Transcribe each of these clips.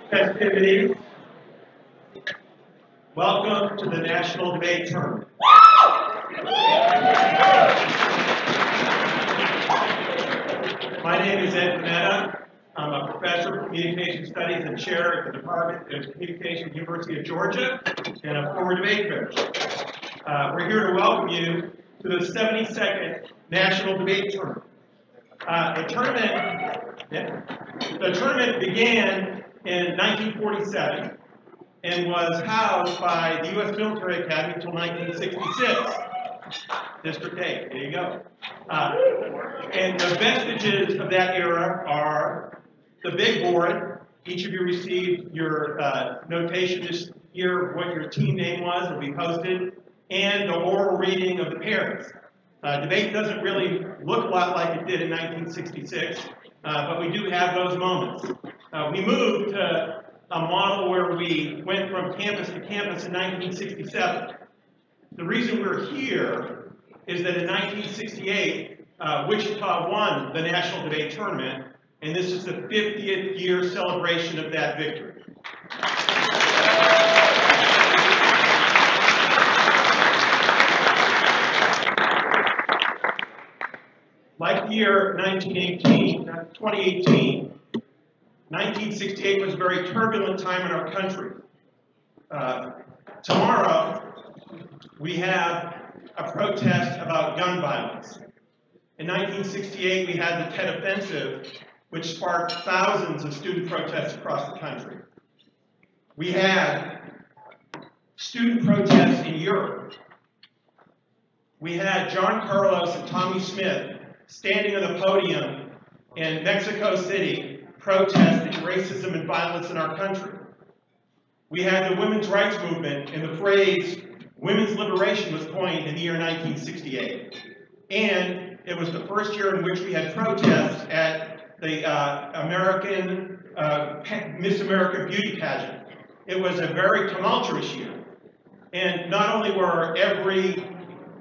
festivities. Welcome to the National Debate Tournament. My name is Ed Panetta. I'm a professor of communication studies and chair at the Department of Communication, University of Georgia, and a former debate coach. We're here to welcome you to the 72nd National Debate Tournament. The tournament began in 1947 and was housed by the U.S. Military Academy until 1966. District 8, there you go. And the vestiges of that era are the big board. Each of you received your notation this year of what your team name was, will be posted, and the oral reading of the parents. Debate doesn't really look a lot like it did in 1966, but we do have those moments. We moved to a model where we went from campus to campus in 1967. The reason we're here is that in 1968, Wichita won the National Debate Tournament, and this is the 50th year celebration of that victory. Like the year 2018, 1968 was a very turbulent time in our country. Tomorrow, we have a protest about gun violence. In 1968, we had the Tet Offensive, which sparked thousands of student protests across the country. We had student protests in Europe. We had John Carlos and Tommy Smith standing on the podium in Mexico City protesting racism and violence in our country. We had the women's rights movement, and the phrase women's liberation was coined in the year 1968. And it was the first year in which we had protests at the Miss America beauty pageant. It was a very tumultuous year. And not only were every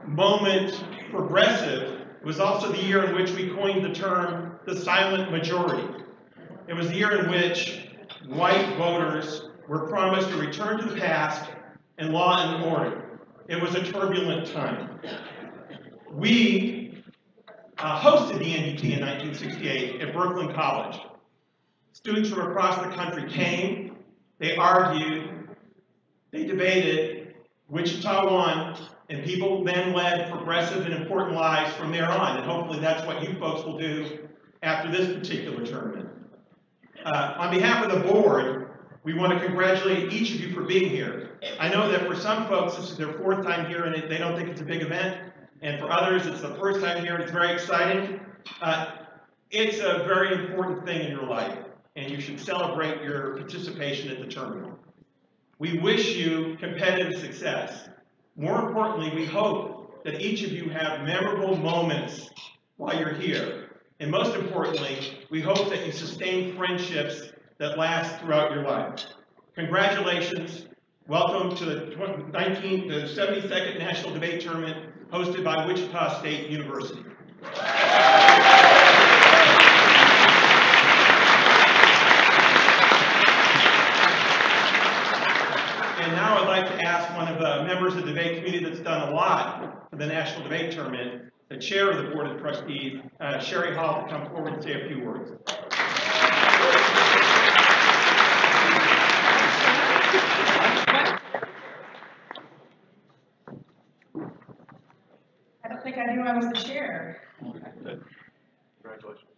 moment progressive, it was also the year in which we coined the term the silent majority. It was the year in which white voters were promised a return to the past and law and order. It was a turbulent time. We hosted the NDT in 1968 at Brooklyn College. Students from across the country came, they argued, they debated, Wichita won, and people then led progressive and important lives from there on. And hopefully that's what you folks will do after this particular tournament. On behalf of the board, we want to congratulate each of you for being here. I know that for some folks, this is their fourth time here and they don't think it's a big event. And for others, it's the first time here and it's very exciting. It's a very important thing in your life, and you should celebrate your participation at the tournament. We wish you competitive success. More importantly, we hope that each of you have memorable moments while you're here. And most importantly, we hope that you sustain friendships that last throughout your life. Congratulations. Welcome to the 72nd National Debate Tournament hosted by Wichita State University. And now I'd like to ask one of the members of the debate committee that's done a lot for the National Debate Tournament, the chair of the Board of Trustees, Sherry Hall, to come forward and say a few words. I don't think I knew I was the chair. Congratulations.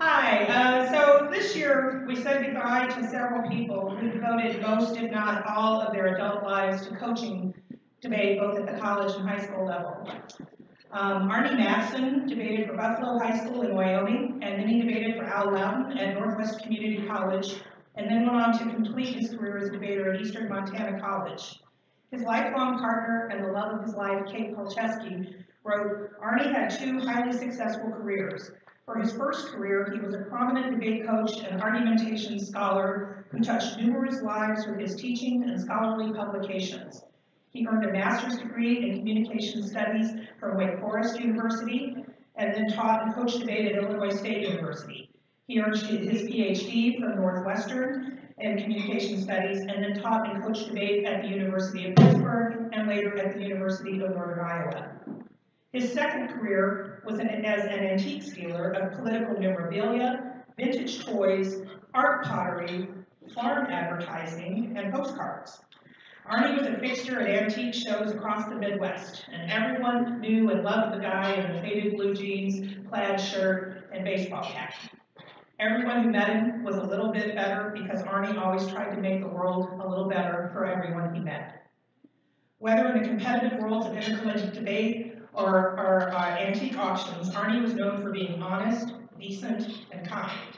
Hi, so this year we said goodbye to several people who devoted most, if not all, of their adult lives to coaching debate both at the college and high school level. Arnie Matson debated for Buffalo High School in Wyoming, and then he debated for Al Loudon at Northwest Community College, and then went on to complete his career as a debater at Eastern Montana College. His lifelong partner and the love of his life, Kate Polcheski, wrote, Arnie had two highly successful careers. For his first career, he was a prominent debate coach and argumentation scholar who touched numerous lives with his teaching and scholarly publications. He earned a master's degree in communication studies from Wake Forest University and then taught and coached debate at Illinois State University. He earned his PhD from Northwestern in communication studies and then taught and coached debate at the University of Pittsburgh and later at the University of Northern Iowa. His second career was as an antiques dealer of political memorabilia, vintage toys, art pottery, farm advertising, and postcards. Arnie was a fixture at antique shows across the Midwest, and everyone knew and loved the guy in the faded blue jeans, plaid shirt, and baseball cap. Everyone who met him was a little bit better because Arnie always tried to make the world a little better for everyone he met. Whether in the competitive worlds of intercollegiate debate or antique auctions, Arnie was known for being honest, decent, and kind.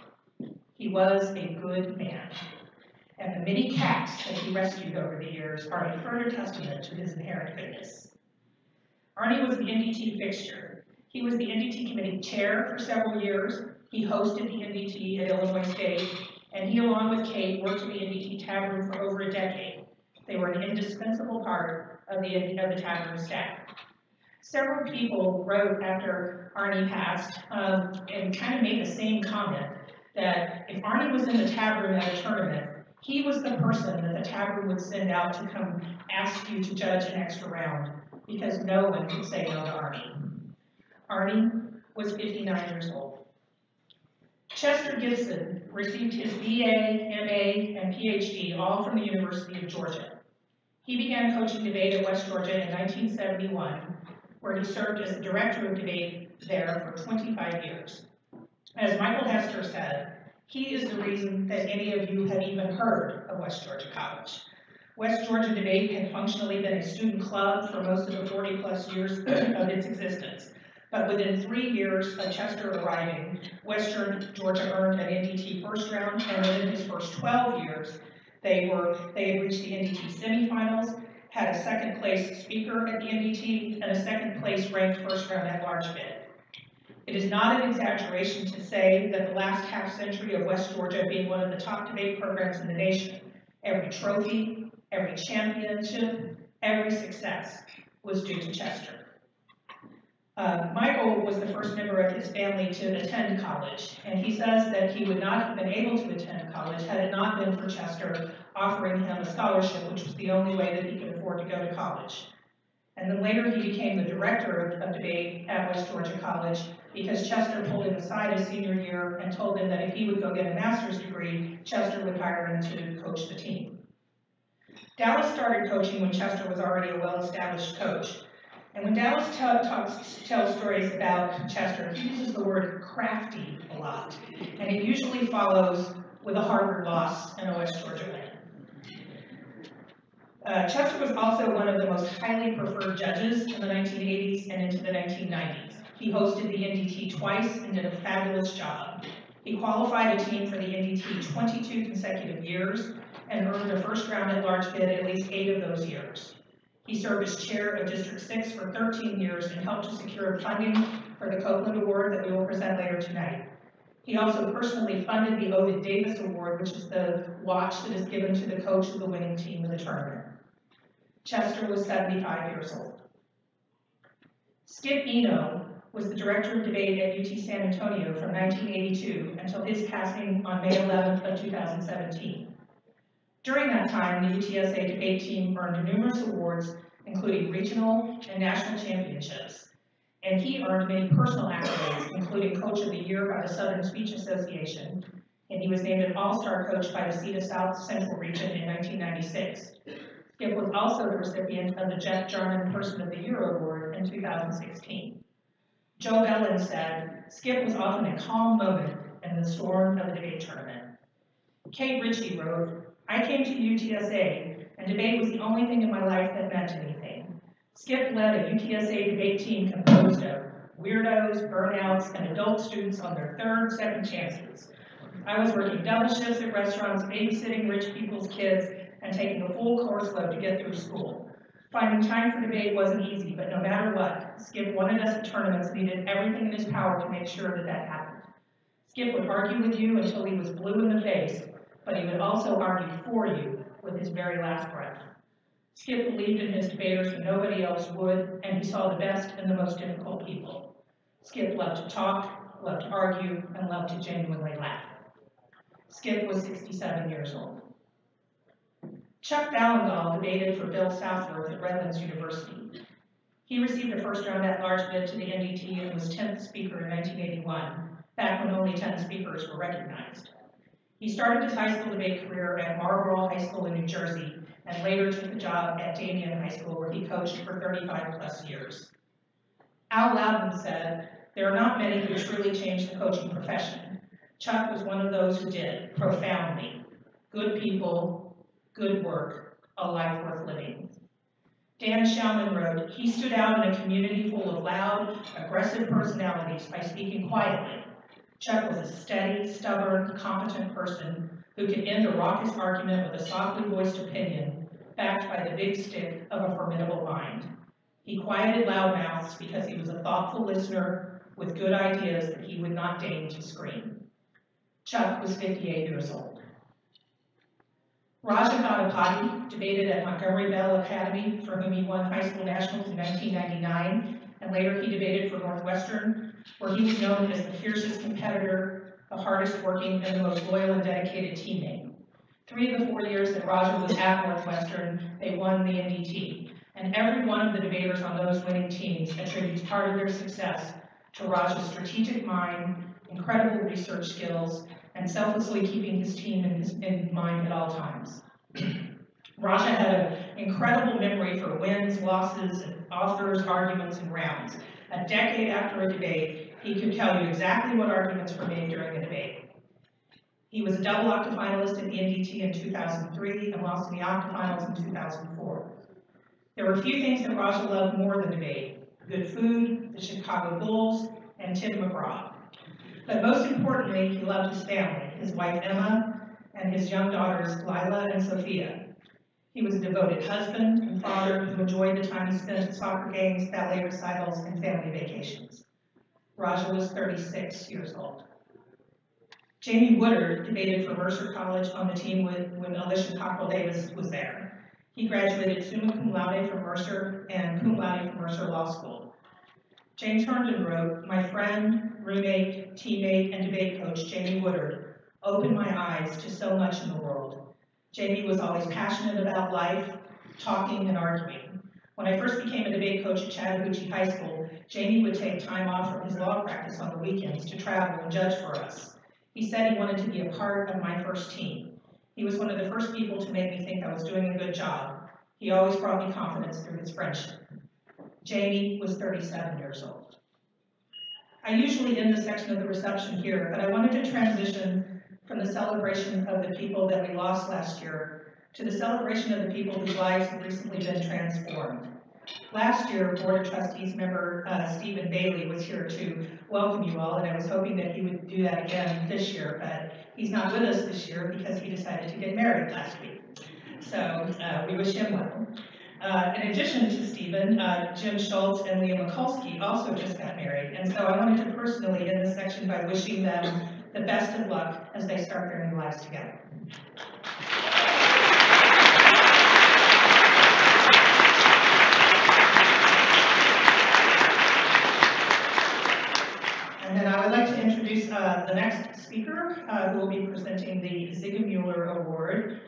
He was a good man. And the many cats that he rescued over the years are a further testament to his inherent goodness. Arnie was the NDT fixture. He was the NDT committee chair for several years. He hosted the NDT at Illinois State, and he, along with Kate, worked in the NDT tap room for over a decade. They were an indispensable part of the tap room staff. Several people wrote after Arnie passed and kind of made the same comment that if Arnie was in the tap room at a tournament, he was the person that the tap room would send out to come ask you to judge an extra round because no one could say no to Arnie. Arnie was 59 years old. Chester Gibson received his BA, MA, and PhD all from the University of Georgia. He began coaching debate at West Georgia in 1971, where he served as the director of debate there for 25 years. As Michael Hester said, he is the reason that any of you have even heard of West Georgia College. West Georgia Debate had functionally been a student club for most of the 40-plus years of its existence. But within 3 years of Chester arriving, West Georgia earned an NDT first round, and within his first 12 years, they had reached the NDT semifinals, had a second place speaker at the NDT, and a second place ranked first round at large bid. It is not an exaggeration to say that the last half century of West Georgia being one of the top debate programs in the nation, every trophy, every championship, every success was due to Chester. Michael was the first member of his family to attend college, and he says that he would not have been able to attend college had it not been for Chester offering him a scholarship, which was the only way that he could afford to go to college. And then later he became the director of debate at West Georgia College because Chester pulled him aside his senior year and told him that if he would go get a master's degree, Chester would hire him to coach the team. Dallas started coaching when Chester was already a well-established coach. And when Dallas tells stories about Chester, he uses the word crafty a lot. And it usually follows with a Harvard loss and a West Georgia win. Chester was also one of the most highly preferred judges in the 1980s and into the 1990s. He hosted the NDT twice and did a fabulous job. He qualified a team for the NDT 22 consecutive years and earned a first round at large bid at least 8 of those years. He served as chair of District 6 for 13 years and helped to secure funding for the Copeland Award that we will present later tonight. He also personally funded the Ovid Davis Award, which is the watch that is given to the coach of the winning team in the tournament. Chester was 75 years old. Skip Eno was the director of debate at UT San Antonio from 1982 until his passing on May 11th of 2017. During that time, the UTSA debate team earned numerous awards, including regional and national championships. And he earned many personal accolades, including Coach of the Year by the Southern Speech Association, and he was named an All-Star Coach by the CETA South Central Region in 1996. Skip was also the recipient of the Jeff Jarman Person of the Year Award in 2016. Joe Bellin said, Skip was often a calm moment in the storm of the debate tournament. Kate Ritchie wrote, I came to UTSA, and debate was the only thing in my life that meant anything. Skip led a UTSA debate team composed of weirdos, burnouts, and adult students on their third, second chances. I was working double shifts at restaurants, babysitting rich people's kids, and taking a full course load to get through school. Finding time for debate wasn't easy, but no matter what, Skip wanted us at tournaments and he did everything in his power to make sure that that happened. Skip would argue with you until he was blue in the face, but he would also argue for you with his very last breath. Skip believed in his debaters when nobody else would, and he saw the best and the most difficult people. Skip loved to talk, loved to argue, and loved to genuinely laugh. Skip was 67 years old. Chuck Ballengall debated for Bill Southworth at Redlands University. He received a first-round at-large bid to the NDT and was 10th speaker in 1981, back when only 10 speakers were recognized. He started his high school debate career at Marlboro High School in New Jersey, and later took a job at Damien High School, where he coached for 35+ years. Al Loudon said, "There are not many who truly changed the coaching profession. Chuck was one of those who did, profoundly. Good people, good work, a life worth living." Dan Schauman wrote, "He stood out in a community full of loud, aggressive personalities by speaking quietly. Chuck was a steady, stubborn, competent person who could end a raucous argument with a softly voiced opinion, backed by the big stick of a formidable mind. He quieted loudmouths because he was a thoughtful listener with good ideas that he would not deign to scream." Chuck was 58 years old. Raja Ghanapati debated at Montgomery Bell Academy, for whom he won high school nationals in 1999, and later he debated for Northwestern, where he was known as the fiercest competitor, the hardest working, and the most loyal and dedicated teammate. 3 of the 4 years that Raja was at Northwestern, they won the NDT, and every one of the debaters on those winning teams attributes part of their success to Raja's strategic mind, incredible research skills, and selflessly keeping his team in mind at all times. Raja had an incredible memory for wins, losses, and authors, arguments, and rounds. A decade after a debate, he could tell you exactly what arguments were made during a debate. He was a double octafinalist at the NDT in 2003 and lost in the octafinals in 2004. There were few things that Raja loved more than debate: good food, the Chicago Bulls, and Tim McGraw. But most importantly, he loved his family, his wife Emma, and his young daughters Lila and Sophia. He was a devoted husband and father who enjoyed the time he spent at soccer games, ballet recitals, and family vacations. Raja was 36 years old. Jamie Woodard debated for Mercer College on the team when Alicia Cockrell Davis was there. He graduated summa cum laude from Mercer and cum laude from Mercer Law School. James Herndon wrote, "My friend, roommate, teammate, and debate coach, Jamie Woodard, opened my eyes to so much in the world. Jamie was always passionate about life, talking and arguing. When I first became a debate coach at Chattahoochee High School, Jamie would take time off from his law practice on the weekends to travel and judge for us. He said he wanted to be a part of my first team. He was one of the first people to make me think I was doing a good job. He always brought me confidence through his friendship." Jamie was 37 years old. I usually end this section of the reception here, but I wanted to transition from the celebration of the people that we lost last year to the celebration of the people whose lives have recently been transformed. Last year, Board of Trustees member Stephen Bailey was here to welcome you all, and I was hoping that he would do that again this year, but he's not with us this year because he decided to get married last week. So we wish him well. In addition to Stephen, Jim Schultz and Leah Mikulski also just got married, and so I wanted to personally end this section by wishing them the best of luck as they start their new lives together. And then I would like to introduce the next speaker who will be presenting the Ziggler Award,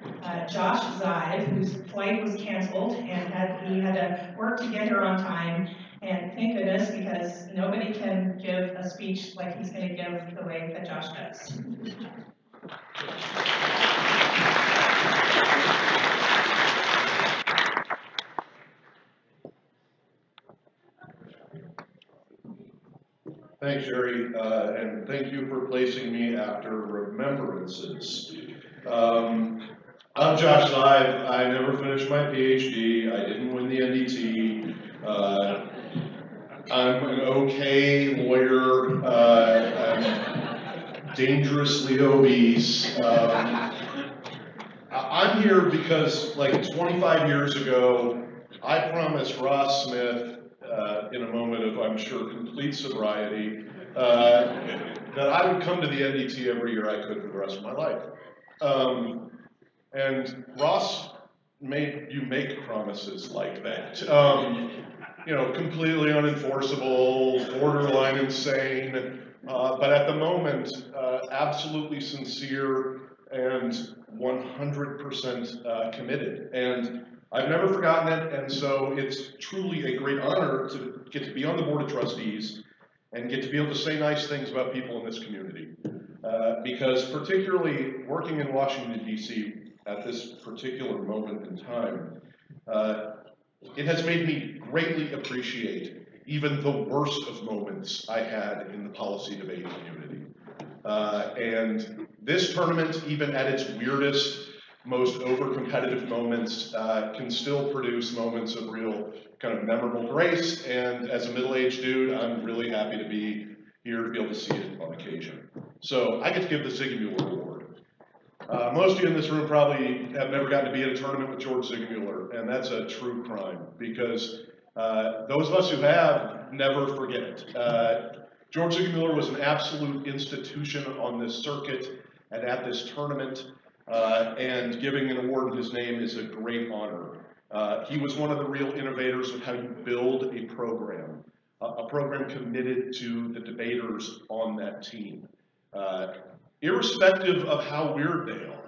Josh Zive, whose flight was canceled and he had to work to get here on time. And thank goodness, because nobody can give a speech like he's going to give the way that Josh does. Thanks, Sherry, and thank you for placing me after remembrances. I'm Josh Zive. I never finished my PhD. I didn't win the NDT. I'm an okay lawyer. I'm dangerously obese. I'm here because, like 25 years ago, I promised Ross Smith, in a moment of, I'm sure, complete sobriety, that I would come to the NDT every year I could for the rest of my life. And Ross made you make promises like that. You know, completely unenforceable, borderline insane, but at the moment, absolutely sincere and 100% committed. And I've never forgotten it, and so it's truly a great honor to get to be on the Board of Trustees and get to be able to say nice things about people in this community. Because particularly working in Washington, D.C. at this particular moment in time, it has made me greatly appreciate even the worst of moments I had in the policy debate community. And this tournament, even at its weirdest, most over-competitive moments, can still produce moments of real kind of memorable grace. And as a middle-aged dude, I'm really happy to be here to be able to see it on occasion. So I get to give the Ziggler Award. Most of you in this room probably have never gotten to be at a tournament with George Ziggler, and that's a true crime because those of us who have never forget it. George Ziggler was an absolute institution on this circuit and at this tournament, and giving an award in his name is a great honor. He was one of the real innovators of how you build a program committed to the debaters on that team, irrespective of how weird they are.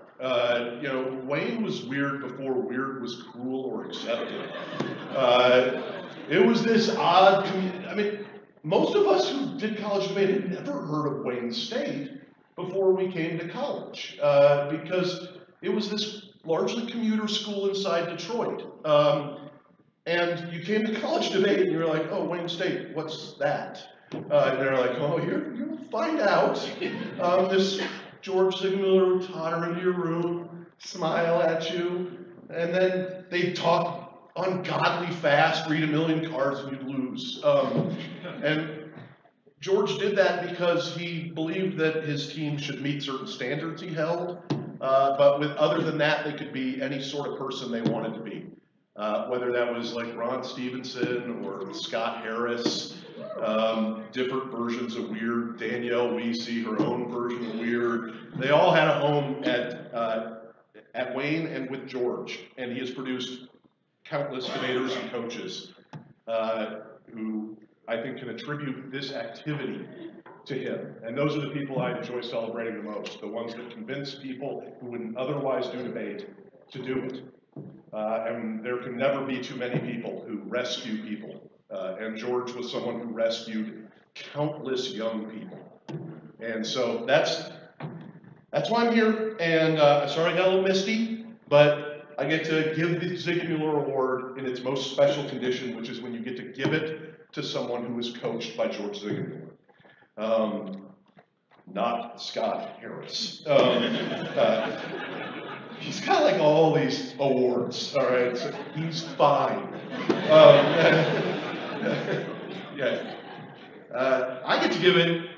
You know, Wayne was weird before weird was cool or accepted. It was this odd, I mean, most of us who did college debate had never heard of Wayne State before we came to college, because it was this largely commuter school inside Detroit. And you came to college debate and you were like, oh, Wayne State, what's that? And they're like, oh, you'll find out. This George Ziggler would totter into your room, smile at you, and then they'd talk ungodly fast, read a million cards, and you'd lose. And George did that because he believed that his team should meet certain standards he held, but other than that, they could be any sort of person they wanted to be. Whether that was like Ron Stevenson or Scott Harris, different versions of weird, Danielle Weesey, her own version of weird. They all had a home at Wayne and with George, and he has produced countless debaters and coaches who I think can attribute this activity to him. And those are the people I enjoy celebrating the most, the ones that convince people who wouldn't otherwise do debate to do it. And there can never be too many people who rescue people. And George was someone who rescued countless young people. And so that's why I'm here. And sorry I got a little misty, but I get to give the Ziggler Award in its most special condition, which is when you get to give it to someone who was coached by George Ziggler. Not Scott Harris. He's got like all these awards, all right? So he's fine. Yeah. I get to give it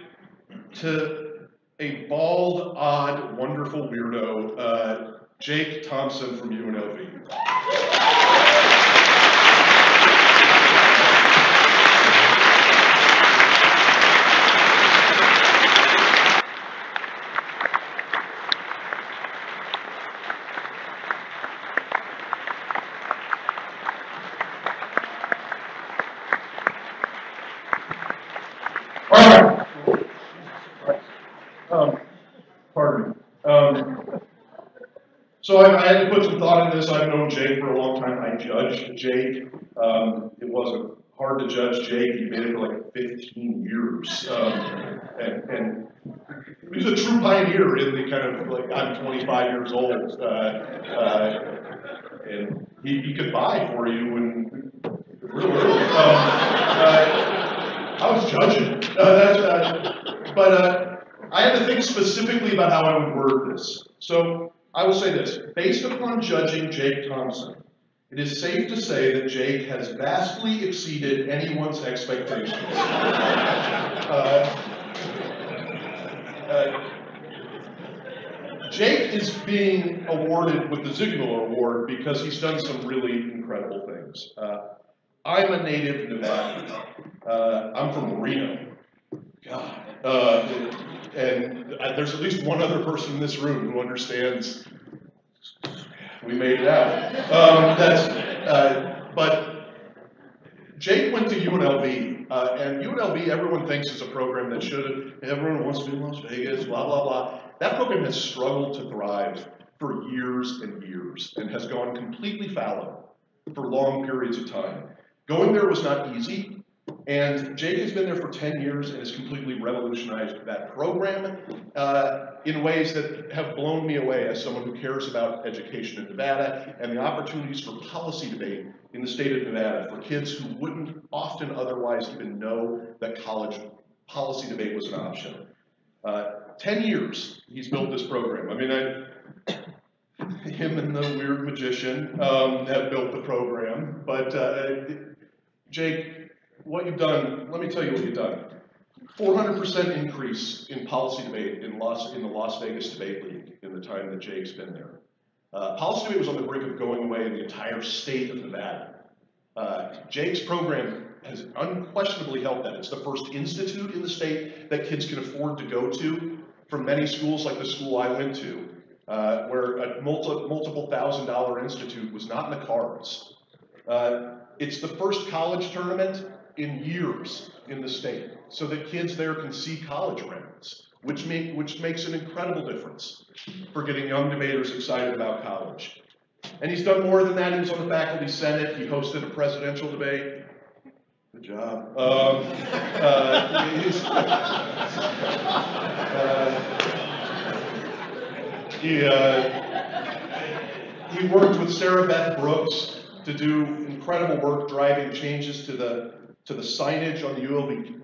to a bald, odd, wonderful weirdo, Jake Thompson from UNLV. Pardon me. So I had to put some thought into this. I've known Jake for a long time. I judged Jake. It wasn't hard to judge Jake. He made it for like 15 years. And he was a true pioneer in the kind of like, I'm 25 years old. And he could buy for you when real early. I was judging. But I had to think specifically about how I would word this. So I will say this. Based upon judging Jake Thompson, it is safe to say that Jake has vastly exceeded anyone's expectations. Jake is being awarded with the Ziggler Award because he's done some really incredible things. I'm a native Nevadan. I'm from Reno. God. And there's at least one other person in this room who understands we made it out. But Jake went to UNLV, and UNLV, everyone thinks is a program that everyone wants to do Las Vegas, blah, blah, blah. That program has struggled to thrive for years and years and has gone completely fallow for long periods of time. Going there was not easy, and Jake has been there for 10 years and has completely revolutionized that program in ways that have blown me away as someone who cares about education in Nevada and the opportunities for policy debate in the state of Nevada for kids who wouldn't often otherwise even know that college policy debate was an option. 10 years he's built this program. I mean, him and the weird magician have built the program, but Jake, what you've done, let me tell you what you've done. 400% increase in policy debate in the Las Vegas Debate League in the time that Jake's been there. Policy debate was on the brink of going away in the entire state of Nevada. Jake's program has unquestionably helped that. It's the first institute in the state that kids can afford to go to from many schools like the school I went to, where a multiple $1,000 institute was not in the cards. It's the first college tournament in years in the state, so that kids there can see college rounds, which makes an incredible difference for getting young debaters excited about college. And he's done more than that. He was on the faculty senate. He hosted a presidential debate. Good job. He worked with Sarah Beth Brooks to do incredible work driving changes to the signage on the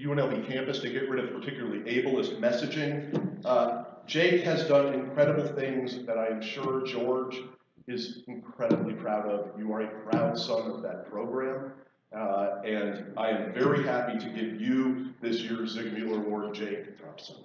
UNLV campus to get rid of particularly ableist messaging. Jake has done incredible things that I am sure George is incredibly proud of. You are a proud son of that program, and I am very happy to give you this year's Ziggler Award, Jake Thompson.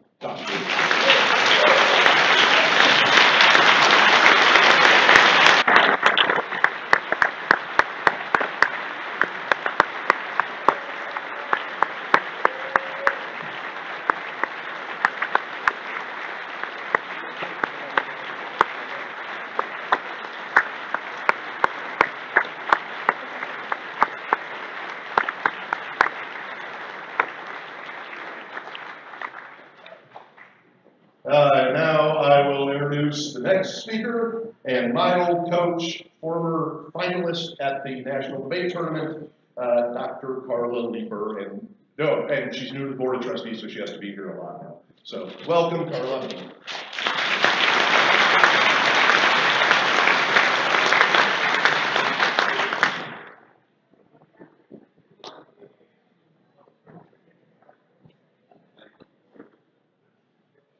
Now I will introduce the next speaker and my old coach, former finalist at the National Debate Tournament, Dr. Carla Lieber. And she's new to the Board of Trustees, so she has to be here a lot now. So welcome, Carla.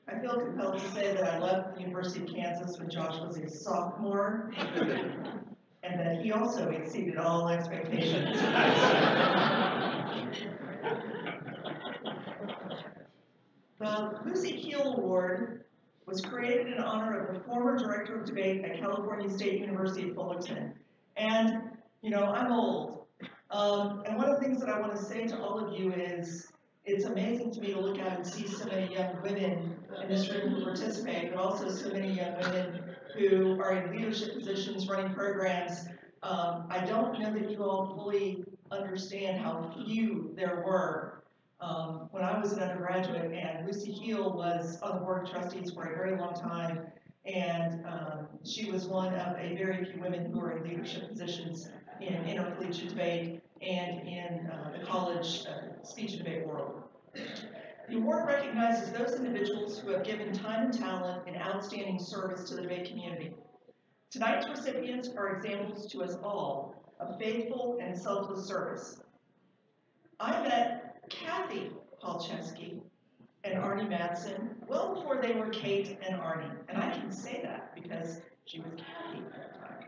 I feel compelled to say that I left the University of Kansas when Josh was a sophomore, and that he also exceeded all expectations. The Lucy Keel Award was created in honor of the former director of debate at California State University at Fullerton. And, you know, I'm old. And one of the things that I want to say to all of you is, it's amazing to me to look out and see so many young women in this room who participate, but also so many young women who are in leadership positions running programs. I don't know that you all fully understand how few there were. When I was an undergraduate, and Lucy Heel was on the Board of Trustees for a very long time, and she was one of a very few women who were in leadership positions in intercollegiate debate and in the college speech and debate world. The award recognizes those individuals who have given time and talent and outstanding service to the debate community. Tonight's recipients are examples to us all of faithful and selfless service. I met Kathy Palczewski and Arnie Madsen well before they were Kate and Arnie, and I can say that because she was Kathy at that time.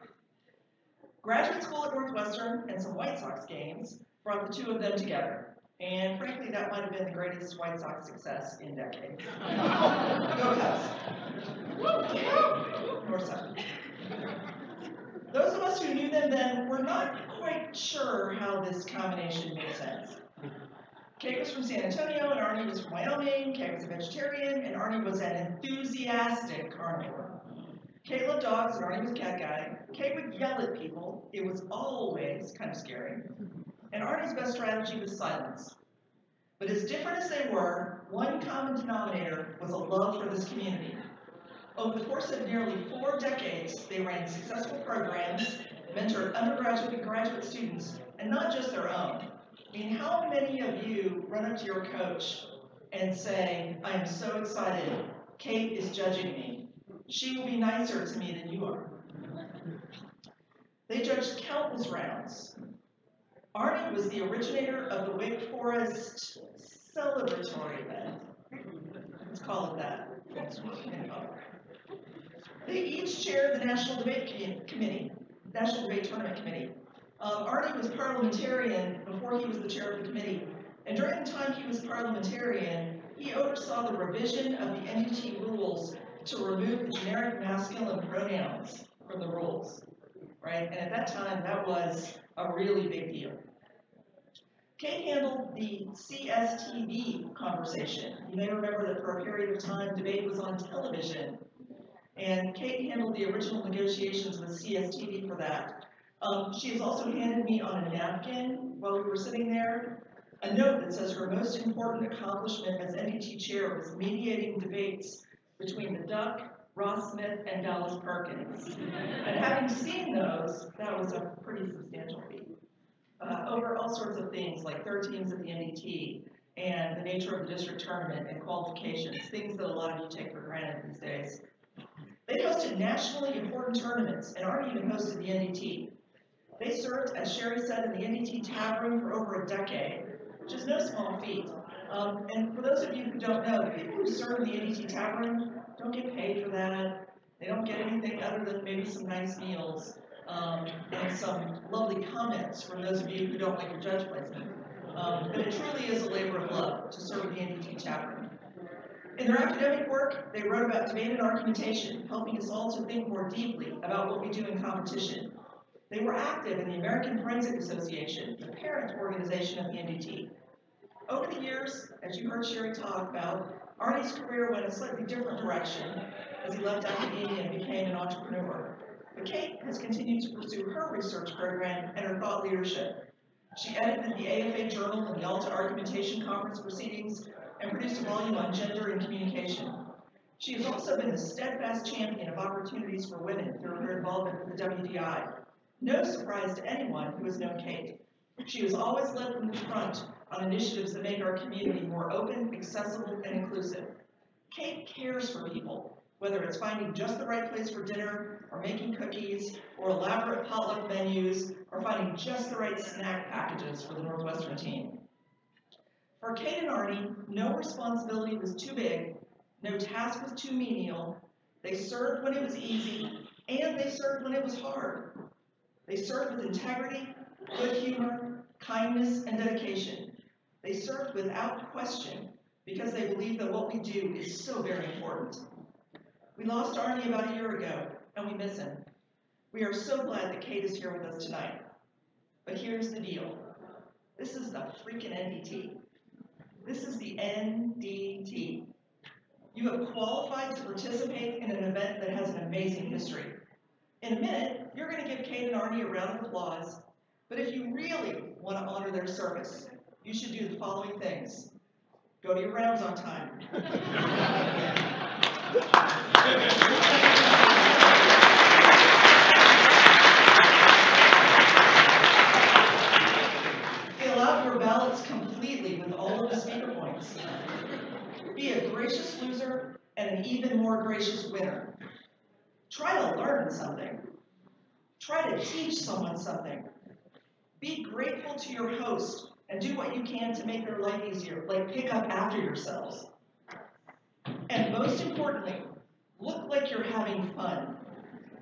Graduate school at Northwestern and some White Sox games brought the two of them together. And frankly, that might have been the greatest White Sox success in decades. Go Cubs. North Side. Those of us who knew them then were not quite sure how this combination made sense. Kate was from San Antonio and Arnie was from Wyoming. Kate was a vegetarian and Arnie was an enthusiastic carnivore. Kate loved dogs and Arnie was a cat guy. Kate would yell at people. It was always kind of scary. and Arnie's best strategy was silence. But as different as they were, one common denominator was a love for this community. Over the course of nearly 4 decades, they ran successful programs, mentored undergraduate and graduate students, and not just their own. I mean, how many of you run up to your coach and say, I am so excited, Kate is judging me. She will be nicer to me than you are. They judged countless rounds. Arnie was the originator of the Wake Forest celebratory event. Let's call it that. They each chaired the National Debate Tournament Committee. Arnie was parliamentarian before he was the chair of the committee, and during the time he was parliamentarian, he oversaw the revision of the NDT rules to remove the generic masculine pronouns from the rules, right? And at that time, that was a really big deal. Kate handled the CSTV conversation. You may remember that for a period of time, debate was on television, and Kate handled the original negotiations with CSTV for that. She has also handed me on a napkin while we were sitting there a note that says her most important accomplishment as NDT chair was mediating debates between the Duck, Ross Smith, and Dallas Perkins. And having seen those, that was a pretty substantial feat. Over all sorts of things like third teams at the NDT and the nature of the district tournament and qualifications, things that a lot of you take for granted these days. They hosted nationally important tournaments, and Arnie even hosted the NDT. They served, as Sherry said, in the NDT tab room for over a decade, which is no small feat. And for those of you who don't know, the people who serve in the NDT tab room don't get paid for that. They don't get anything other than maybe some nice meals and some lovely comments from those of you who don't like your judge placement. But it truly is a labor of love to serve in the NDT tab room. In their academic work, they wrote about debate and argumentation, helping us all to think more deeply about what we do in competition. They were active in the American Forensic Association, the parent organization of the NDT. Over the years, as you heard Sherry talk about, Arnie's career went a slightly different direction as he left academia and became an entrepreneur. But Kate has continued to pursue her research program and her thought leadership. She edited the AFA Journal and the Alta Argumentation Conference proceedings and produced a volume on gender and communication. She has also been a steadfast champion of opportunities for women through her involvement with the WDI. No surprise to anyone who has known Kate. She has always led from the front on initiatives that make our community more open, accessible, and inclusive. Kate cares for people, whether it's finding just the right place for dinner, or making cookies, or elaborate potluck menus, or finding just the right snack packages for the Northwestern team. For Kate and Arnie, no responsibility was too big, no task was too menial. They served when it was easy, and they served when it was hard. They served with integrity, good humor, kindness, and dedication. They served without question because they believe that what we do is so very important. We lost Arnie about a year ago, and we miss him. We are so glad that Kate is here with us tonight. But here's the deal. This is the freaking NDT. This is the NDT. You have qualified to participate in an event that has an amazing history. In a minute, you're going to give Kate and Arnie a round of applause, but if you really want to honor their service, you should do the following things. Go to your rounds on time. Fill out your ballots completely with all of the speaker points. Be a gracious loser and an even more gracious winner. Try to learn something. Try to teach someone something. Be grateful to your host and do what you can to make their life easier, like pick up after yourselves. And most importantly, look like you're having fun.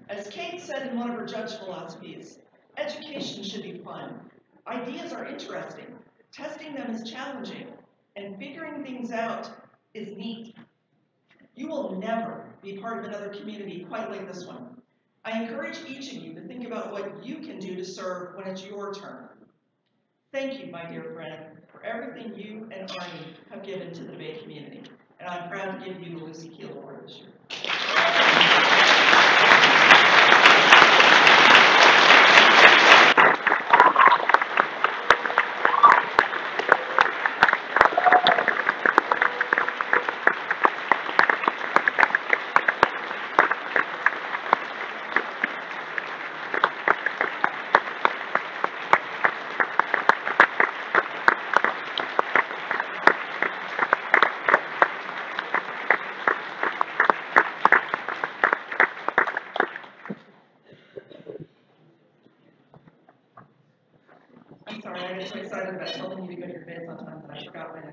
As Kate said in one of her judge philosophies, education should be fun. Ideas are interesting. Testing them is challenging. And figuring things out is neat. You will never be part of another community quite like this one. I encourage each of you to think about what you can do to serve when it's your turn. Thank you, my dear friend, for everything you and Arnie have given to the debate community. And I'm proud to give you the Lucy Keel Award this year.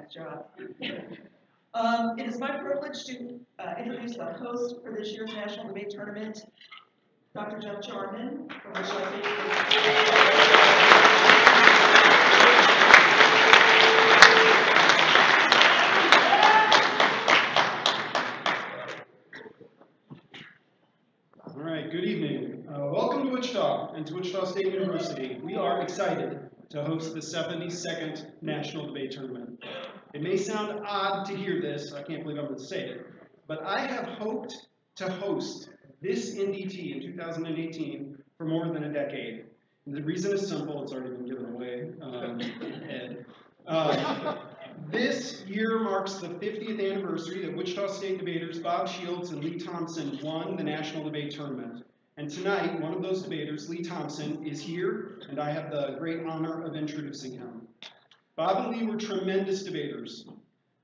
next job. It is my privilege to introduce the host for this year's National Debate Tournament, Dr. Jeff Jarman, from Wichita State University. All right, good evening. Welcome to Wichita and to Wichita State University. We are excited to host the 72nd National Debate Tournament. It may sound odd to hear this, I can't believe I'm going to say it, but I have hoped to host this NDT in 2018 for more than a decade. And the reason is simple, it's already been given away. This year marks the 50th anniversary that Wichita State debaters Bob Shields and Lee Thompson won the National Debate Tournament. And tonight, one of those debaters, Lee Thompson, is here, and I have the great honor of introducing him. Bob and Lee were tremendous debaters.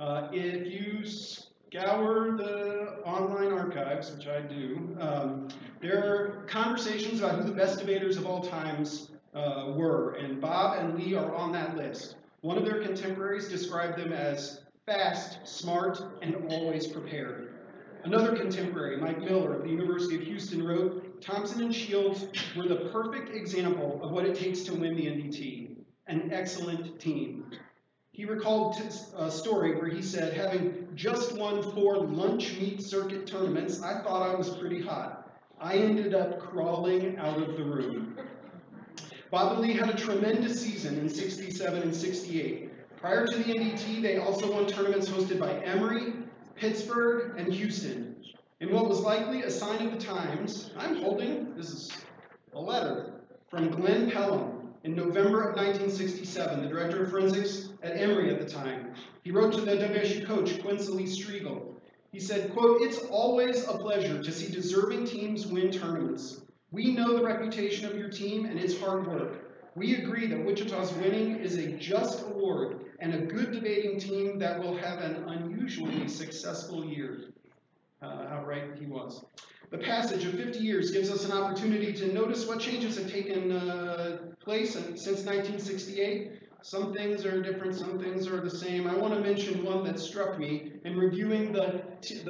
If you scour the online archives, which I do, there are conversations about who the best debaters of all times were, and Bob and Lee are on that list. One of their contemporaries described them as fast, smart, and always prepared. Another contemporary, Mike Miller of the University of Houston, wrote, "Thompson and Shields were the perfect example of what it takes to win the NDT, an excellent team." He recalled a story where he said, "Having just won 4 lunch meat circuit tournaments, I thought I was pretty hot. I ended up crawling out of the room." Bob and Lee had a tremendous season in 67 and 68. Prior to the NDT, they also won tournaments hosted by Emory, Pittsburgh, and Houston. In what was likely a sign of the times, this is a letter from Glenn Pelham in November of 1967, the director of forensics at Emory at the time. He wrote to the WSU coach, Quincy Striegel. He said, quote, "It's always a pleasure to see deserving teams win tournaments. We know the reputation of your team and its hard work. We agree that Wichita's winning is a just award and a good debating team that will have an unusually successful year." How right he was. The passage of 50 years gives us an opportunity to notice what changes have taken place since 1968. Some things are different, some things are the same. I want to mention one that struck me in reviewing the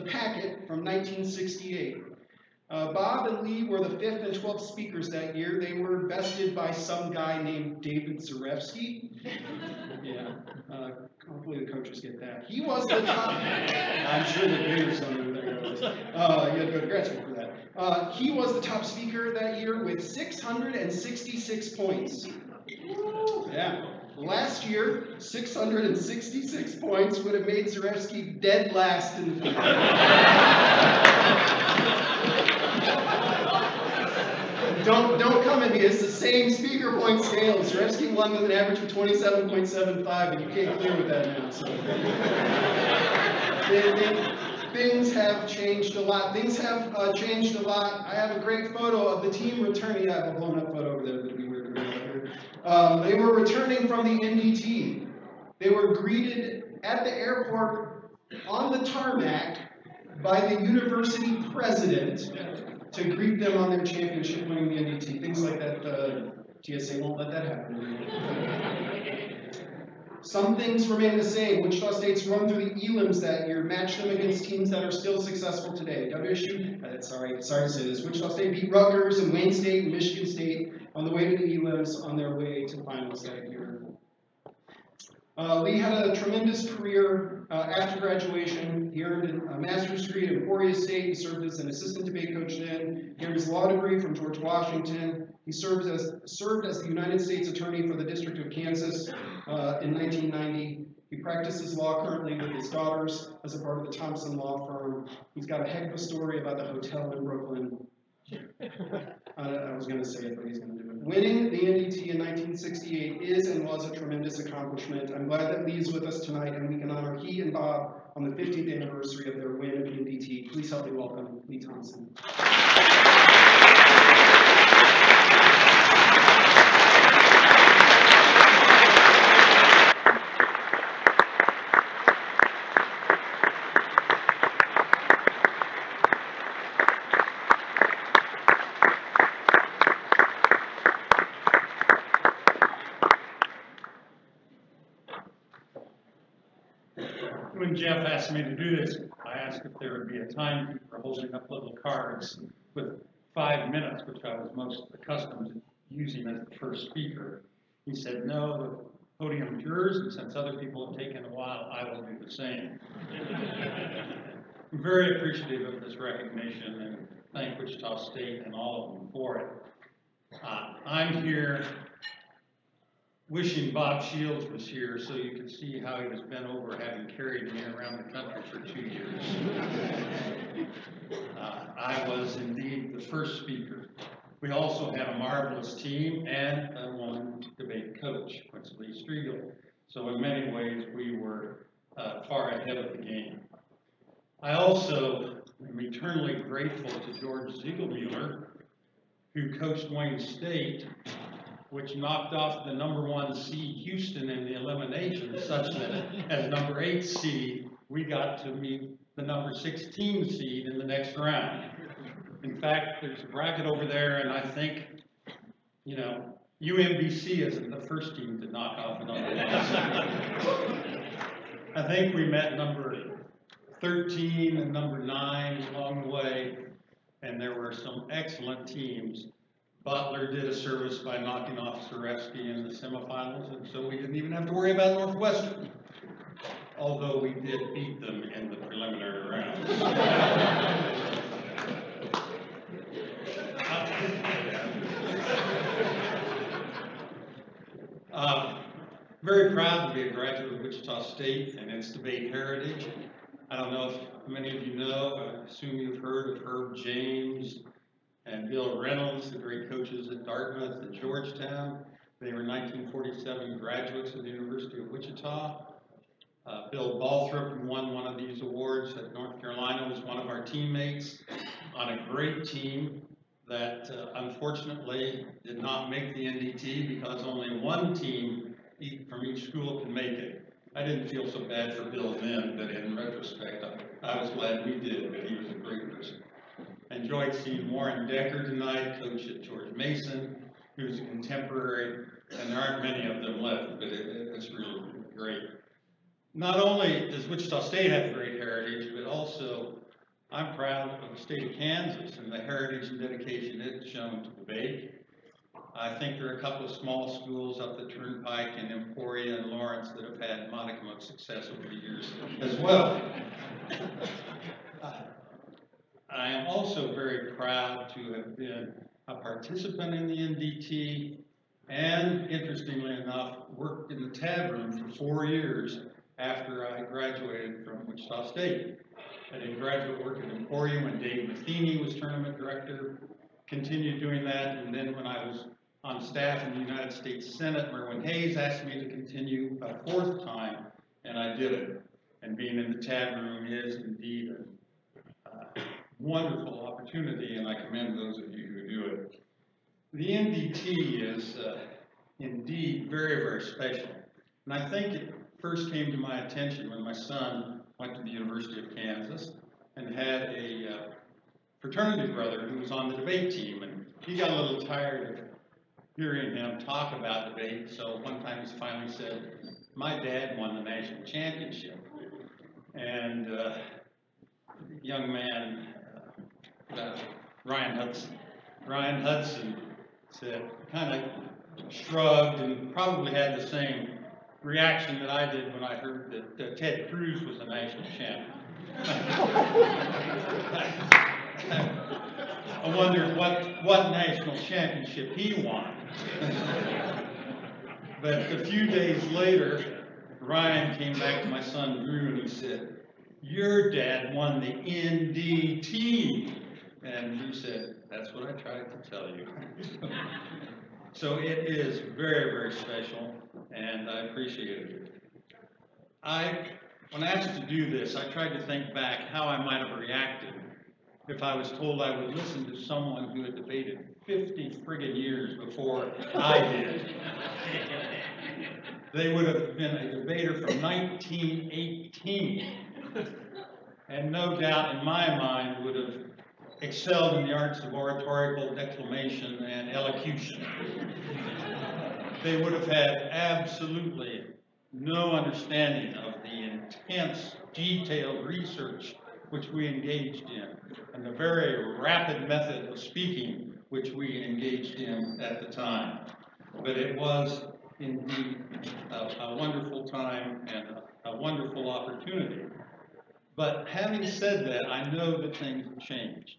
packet from 1968. Bob and Lee were the 5th and 12th speakers that year. They were bested by some guy named David Zarefsky. Yeah, hopefully the coaches get that. He was the top. I'm sure the debaters don't know who that guy was. You had to go to grad school for that. He was the top speaker that year with 666 points. Yeah. Last year, 666 points would have made Zarefsky dead last in the field. Don't come at me. It's the same speaker point scale. Zarefsky won with an average of 27.75, and you can't clear with that now. So. Things have changed a lot. I have a great photo of the team returning. I have a blown up photo over there, but it'd be weird to bring it up here. They were returning from the NDT. They were greeted at the airport on the tarmac by the university president to greet them on their championship winning the NDT. Things like that, TSA won't let that happen. Some things remain the same. Wichita State's run through the elims that year, matched them against teams that are still successful today. WSU, sorry to say this, Wichita State beat Rutgers and Wayne State and Michigan State on the way to the elims on their way to finals that year. Lee had a tremendous career after graduation. He earned a master's degree at Emporia State. He served as an assistant debate coach then. He earned his law degree from George Washington. He served as the United States Attorney for the District of Kansas in 1990. He practices law currently with his daughters as a part of the Thompson Law Firm. He's got a heck of a story about the hotel in Brooklyn. I was going to say it, but he's going to do it. Winning the NDT in 1968 is and was a tremendous accomplishment. I'm glad that Lee is with us tonight, and we can honor he and Bob on the 50th anniversary of their win of the NDT. Please help me welcome Lee Thompson. When Jeff asked me to do this, I asked if there would be a timekeeper holding up little cards with 5 minutes, which I was most accustomed to using as the first speaker. He said, no, the podium's yours, and since other people have taken a while, I will do the same. I'm very appreciative of this recognition and thank Wichita State and all of them for it. I'm here wishing Bob Shields was here so you could see how he was bent over having carried me around the country for 2 years. I was indeed the first speaker. We also had a marvelous team and a woman debate coach, Quincy Lee Striegel. So in many ways, we were far ahead of the game. I also am eternally grateful to George Ziggler, who coached Wayne State, which knocked off the #1 seed Houston in the elimination, such that as #8 seed, we got to meet the #16 seed in the next round. In fact, there's a bracket over there, and I think, you know, UMBC isn't the first team to knock off a #1 seed. I think we met #13 and #9 along the way, and there were some excellent teams. Butler did a service by knocking off Sarefsky in the semifinals, and so we didn't even have to worry about Northwestern, although we did beat them in the preliminary round. Very proud to be a graduate of Wichita State and its debate heritage. I don't know if many of you know, I assume you've heard of Herb James and Bill Reynolds, the great coaches at Dartmouth and Georgetown. They were 1947 graduates of the University of Wichita. Bill Balthrop won one of these awards at North Carolina, was one of our teammates on a great team that unfortunately did not make the NDT because only one team from each school can make it. I didn't feel so bad for Bill then, but in retrospect, I was glad we did, but he was a great person. Enjoyed seeing Warren Decker tonight, coach at George Mason, who's a contemporary, and there aren't many of them left, but it's really great. Not only does Wichita State have great heritage, but also I'm proud of the state of Kansas and the heritage and dedication it's shown to debate. I think there are a couple of small schools up the Turnpike in Emporia and Lawrence that have had modicum of success over the years as well. I am also very proud to have been a participant in the NDT and, interestingly enough, worked in the tab room for 4 years after I graduated from Wichita State. I did graduate work at Emporia when Dave Matheny was tournament director, continued doing that, and then when I was on staff in the United States Senate, Merwin Hayes asked me to continue a 4th time, and I did it. And being in the tab room is indeed a wonderful opportunity, and I commend those of you who do it. The NDT is indeed very, very special. And I think it first came to my attention when my son went to the University of Kansas and had a fraternity brother who was on the debate team, and he got a little tired of hearing him talk about debate, so one time he finally said, my dad won the national championship. And the young man, Ryan Hudson said, kind of shrugged and probably had the same reaction that I did when I heard that Ted Cruz was a national champion. I wondered what national championship he won. But a few days later, Ryan came back to my son Drew and he said, your dad won the NDT. And Drew said, that's what I tried to tell you. So it is very, very special, and I appreciate it. When asked to do this, I tried to think back how I might have reacted if I was told I would listen to someone who had debated 50 friggin' years before I did. They would have been a debater from 1918, and no doubt in my mind would have excelled in the arts of oratorical declamation and elocution. They would have had absolutely no understanding of the intense, detailed research which we engaged in, and the very rapid method of speaking which we engaged in at the time. But it was indeed a wonderful time and a wonderful opportunity. But having said that, I know that things have changed.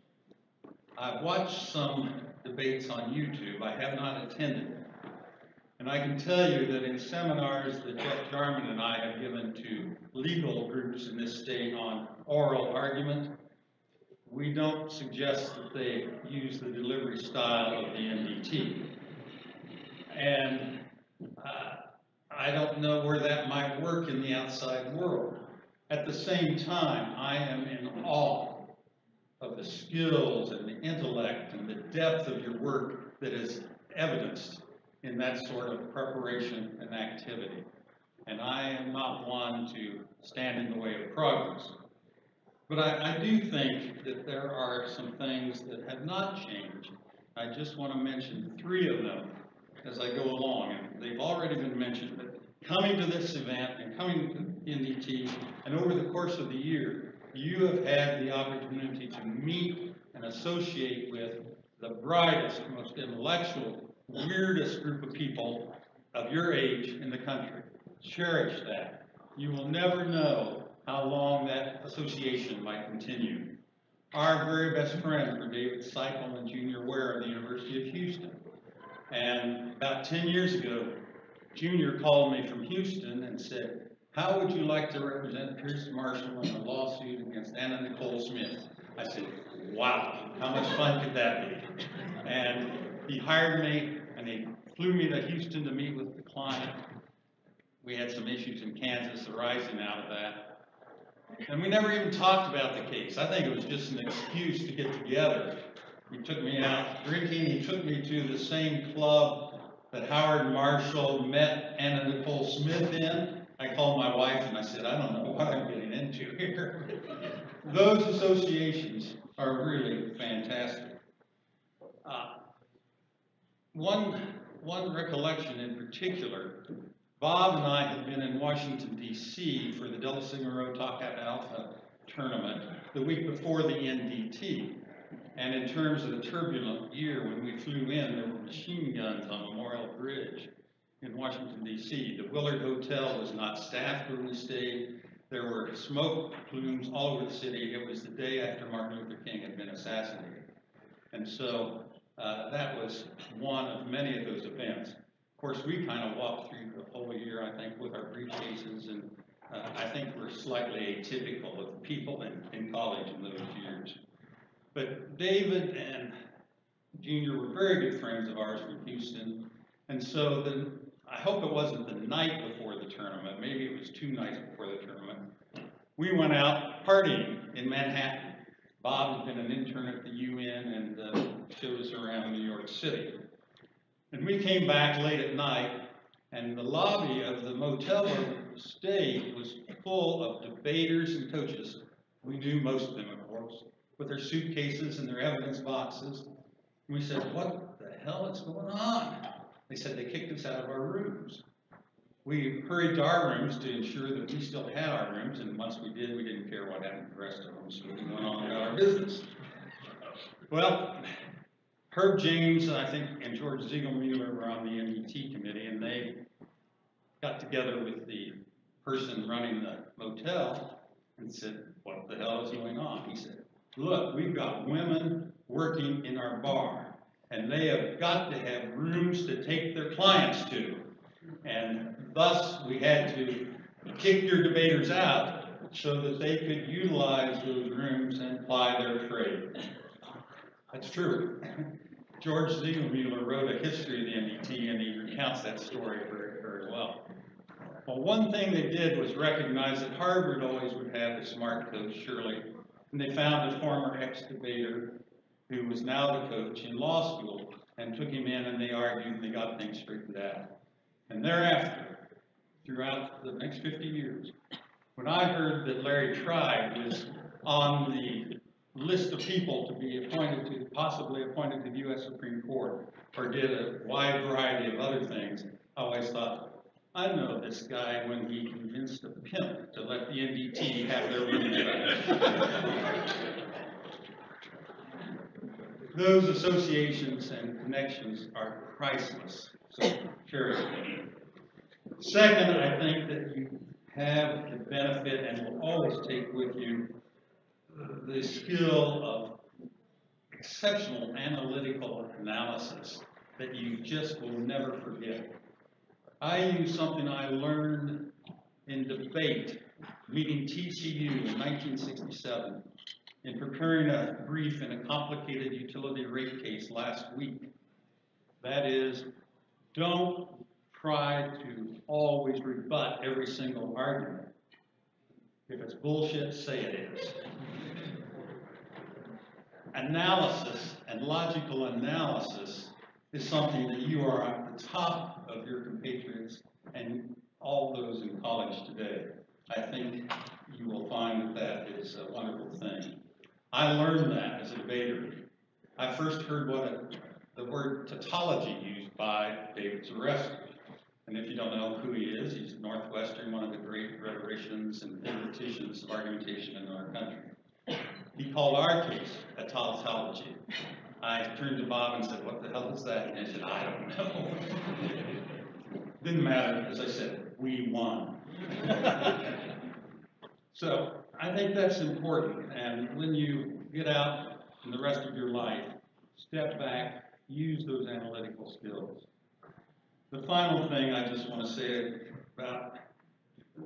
I've watched some debates on YouTube. I have not attended them. And I can tell you that in seminars that Jeff Jarman and I have given to legal groups in this state on oral argument, we don't suggest that they use the delivery style of the NDT. And I don't know where that might work in the outside world. At the same time, I am in awe of the skills and the intellect and the depth of your work that is evidenced in that sort of preparation and activity. And I am not one to stand in the way of progress. But I do think that there are some things that have not changed. I just want to mention 3 of them as I go along, and they've already been mentioned. But coming to this event and coming to NDT, and over the course of the year, you have had the opportunity to meet and associate with the brightest, most intellectual, weirdest group of people of your age in the country. Cherish that. You will never know how long that association might continue. Our very best friends were David Seipel and Junior Ware of the University of Houston. And about 10 years ago, Junior called me from Houston and said, "How would you like to represent Pierce Marshall in a lawsuit against Anna Nicole Smith?" I said, "Wow, how much fun could that be?" And he hired me, and he flew me to Houston to meet with the client. We had some issues in Kansas arising out of that. And we never even talked about the case. I think it was just an excuse to get together. He took me out drinking. He took me to the same club that Howard Marshall met Anna Nicole Smith in. I called my wife and I said, "I don't know what I'm getting into here." Those associations are really fantastic. One recollection in particular, Bob and I had been in Washington, D.C. for the Delta Sigma Rho Tau Kappa Alpha tournament the week before the NDT. And in terms of a turbulent year, when we flew in, there were machine guns on Memorial Bridge in Washington, D.C. The Willard Hotel was not staffed where we stayed. There were smoke plumes all over the city. It was the day after Martin Luther King had been assassinated. And so that was one of many of those events. Of course, we kind of walked through the whole year, I think, with our briefcases, and I think we're slightly atypical of people in college in those years. But David and Junior were very good friends of ours from Houston, and so I hope it wasn't the night before the tournament, maybe it was 2 nights before the tournament, we went out partying in Manhattan. Bob had been an intern at the UN and showed us around New York City. And we came back late at night, and the lobby of the motel where we stayed was full of debaters and coaches. We knew most of them, of course, with their suitcases and their evidence boxes. And we said, "What the hell is going on?" They said they kicked us out of our rooms. We hurried to our rooms to ensure that we still had our rooms, and once we did, we didn't care what happened to the rest of them, so we went on about our business. Well, Herb James, I think, and George Ziggler were on the NDT committee, and they got together with the person running the motel and said, "What the hell is going on?" He said, "Look, we've got women working in our bar, and they have got to have rooms to take their clients to. And thus, we had to kick your debaters out so that they could utilize those rooms and ply their trade." That's true. George Ziegler wrote a history of the NDT, and he recounts that story very, very well. Well, one thing they did was recognize that Harvard always would have a smart coach, Shirley, and they found a former ex-debater who was now the coach in law school and took him in, and they argued, and they got things straightened out. And thereafter, throughout the next 50 years, when I heard that Larry Tribe was on the list of people to be appointed to, possibly appointed to the U.S. Supreme Court, or did a wide variety of other things, I always thought, I know this guy when he convinced a pimp to let the NDT have their room back. Those associations and connections are priceless, so cherish them. Second, I think that you have the benefit and will always take with you the skill of exceptional analytical analysis that you just will never forget. I use something I learned in debate, meeting TCU in 1967, in preparing a brief in a complicated utility rate case last week. That is, don't try to always rebut every single argument. If it's bullshit, say it is. Analysis and logical analysis is something that you are at the top of your compatriots and all those in college today. I think you will find that that is a wonderful thing. I learned that as a debater. I first heard the word tautology used by David Zareski. And if you don't know who he is, he's Northwestern, one of the great rhetoricians and theoreticians of argumentation in our country. He called our case a tautology. I turned to Bob and said, what the hell is that? And he said, I don't know. Didn't matter, as I said, we won. So I think that's important. And when you get out in the rest of your life, step back, use those analytical skills. The final thing I just want to say about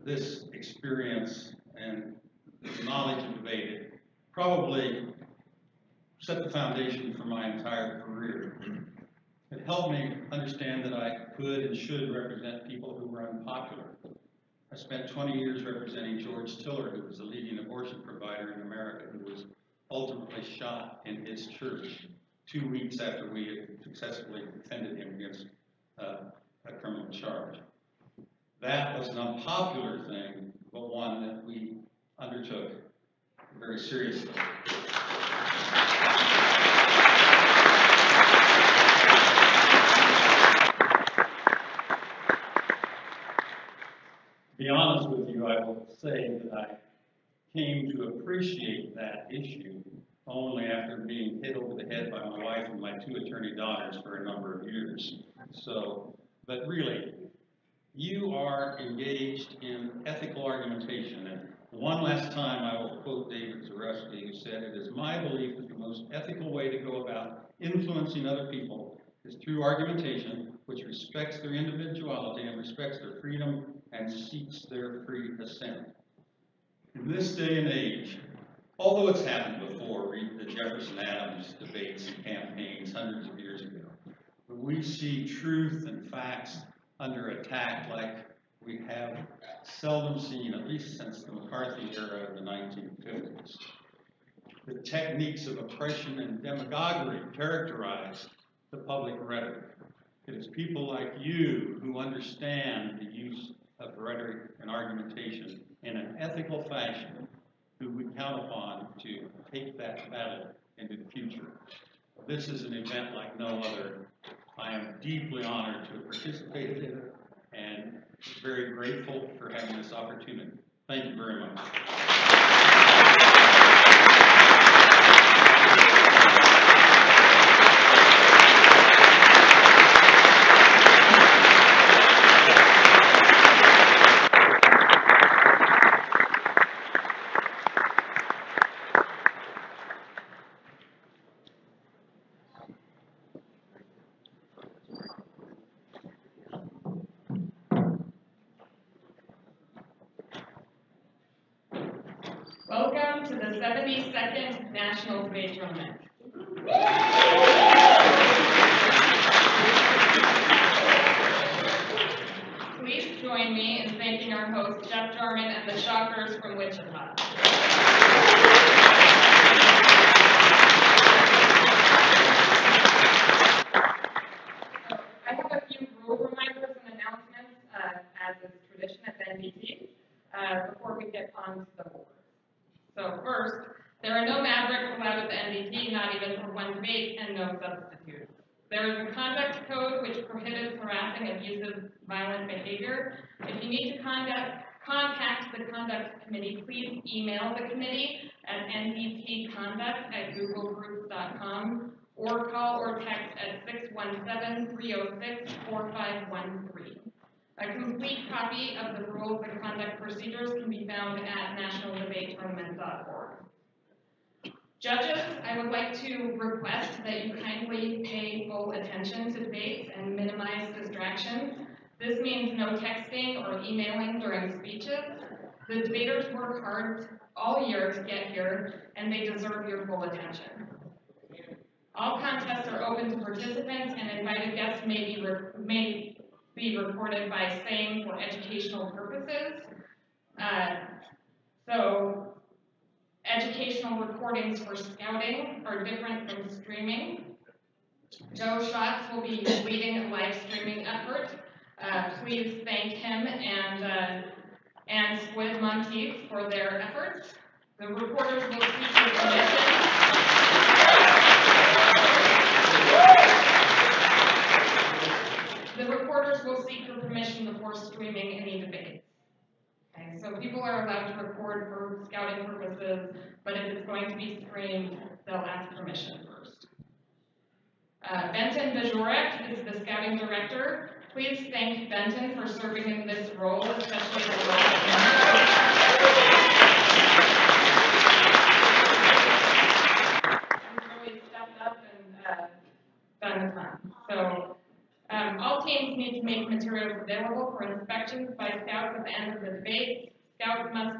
this experience and the knowledge of debate, it probably set the foundation for my entire career. It helped me understand that I could and should represent people who were unpopular. I spent 20 years representing George Tiller, who was the leading abortion provider in America, who was ultimately shot in his church 2 weeks after we had successfully defended him against a criminal charge. That was an unpopular thing, but one that we undertook very seriously. To be honest with you, I will say that I came to appreciate that issue only after being hit over the head by my wife and my 2 attorney daughters for a number of years. So, but really, you are engaged in ethical argumentation. And one last time I will quote David Zareski, who said, "It is my belief that the most ethical way to go about influencing other people is through argumentation which respects their individuality and respects their freedom and seeks their free assent." In this day and age, although it's happened before, read the Jefferson-Adams debates and campaigns hundreds of years ago, but we see truth and facts under attack like we have seldom seen, at least since the McCarthy era of the 1950s. The techniques of oppression and demagoguery characterize the public rhetoric. It is people like you who understand the use of rhetoric and argumentation in an ethical fashion who we count upon to take that battle into the future. This is an event like no other. I am deeply honored to have participated in it and very grateful for having this opportunity. Thank you very much. Welcome to the 72nd National Debate Tournament. Please join me in thanking our hosts, Jeff Jarman and the Shockers from Wichita. I have a few rule reminders and announcements, as is tradition at the NDT, before we get on to the board. So first, there are no Mavericks allowed at the NDT, not even for one debate, and no substitutes. There is a conduct code which prohibits harassing, abusive, violent behavior. If you need to contact the conduct committee, please email the committee at ndtconduct@googlegroups.com or call or text at 617-306-4513. A complete copy of the rules and conduct procedures can be found at nationaldebatetournament.org. Judges, I would like to request that you kindly pay full attention to debates and minimize distractions. This means no texting or emailing during speeches. The debaters work hard all year to get here, and they deserve your full attention. All contests are open to participants, and invited guests may be recorded by SAME for educational purposes. So educational recordings for scouting are different from streaming. Joe Schatz will be leading a live streaming effort. Please thank him and Squid Monteith for their efforts. The reporters will seek your permission. The reporters will seek your permission before streaming any debates. Okay, so people are allowed to record for scouting purposes, but if it's going to be streamed, they'll ask permission first. Benton Bajorek is the scouting director. Please thank Benton for serving in this role, especially the last year. He's really stepped up and done a ton. So all teams need to make materials available for inspections by scouts at the end of the debate. Scouts must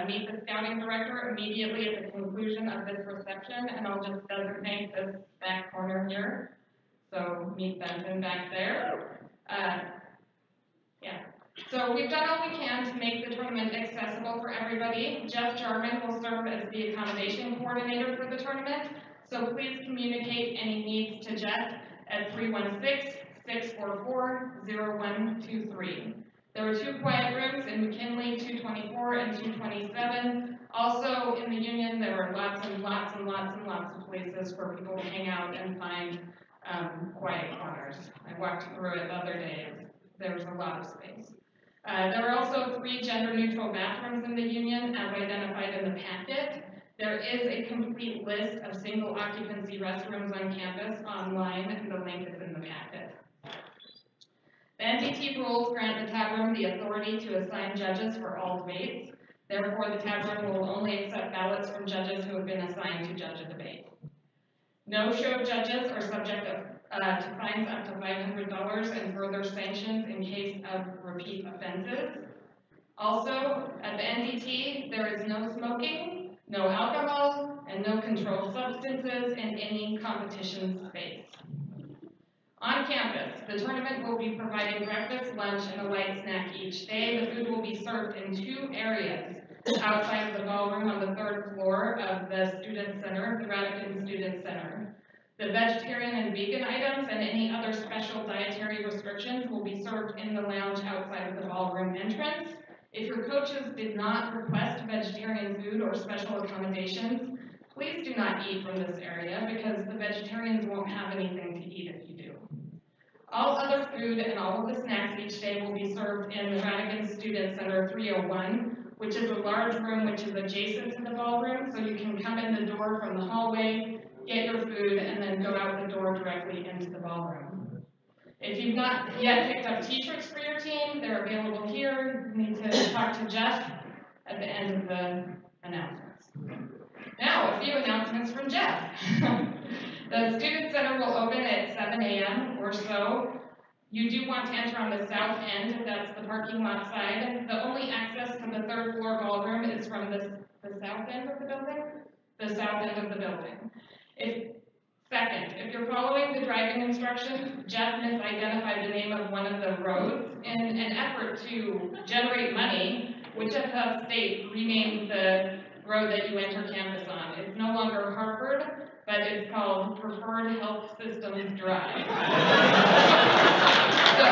meet the scouting director immediately at the conclusion of this reception, and I'll just designate this back corner here. So meet Benton back there. So we've done all we can to make the tournament accessible for everybody. Jeff Jarman will serve as the accommodation coordinator for the tournament. So please communicate any needs to Jeff at 316-644-0123. There are 2 quiet rooms in McKinley, 224 and 227. Also in the Union, there are lots and lots and lots and lots of places for people to hang out and find quiet corners. I walked through it the other day. There was a lot of space. There are also 3 gender-neutral bathrooms in the Union, as identified in the packet. There is a complete list of single-occupancy restrooms on campus online, and the link is in the packet. The NDT rules grant the tab room the authority to assign judges for all debates. Therefore, the tab room will only accept ballots from judges who have been assigned to judge a debate. No-show judges are subject to fines up to $500 and further sanctions in case of repeat offenses. Also, at the NDT, there is no smoking, no alcohol, and no controlled substances in any competition space. On campus, the tournament will be providing breakfast, lunch, and a light snack each day. The food will be served in 2 areas outside of the ballroom on the 3rd floor of the Student Center, the Radican Student Center. The vegetarian and vegan items and any other special dietary restrictions will be served in the lounge outside of the ballroom entrance. If your coaches did not request vegetarian food or special accommodations, please do not eat from this area because the vegetarians won't have anything to eat if you do. All other food and all of the snacks each day will be served in the Radican Student Center 301, which is a large room which is adjacent to the ballroom, so you can come in the door from the hallway, get your food, and then go out the door directly into the ballroom. If you've not yet picked up t-shirts for your team, they're available here. You need to talk to Jeff at the end of the announcements. Now, a few announcements from Jeff. The Student Center will open at 7 a.m. or so. You do want to enter on the south end, that's the parking lot side. The only access to the 3rd floor ballroom is from the south end of the building? The south end of the building. Second, if you're following the driving instructions, Jeff misidentified the name of one of the roads. In an effort to generate money, Wichita State renamed the road that you enter campus on. It's no longer Harvard, but it's called Preferred Health Systems Drive. So,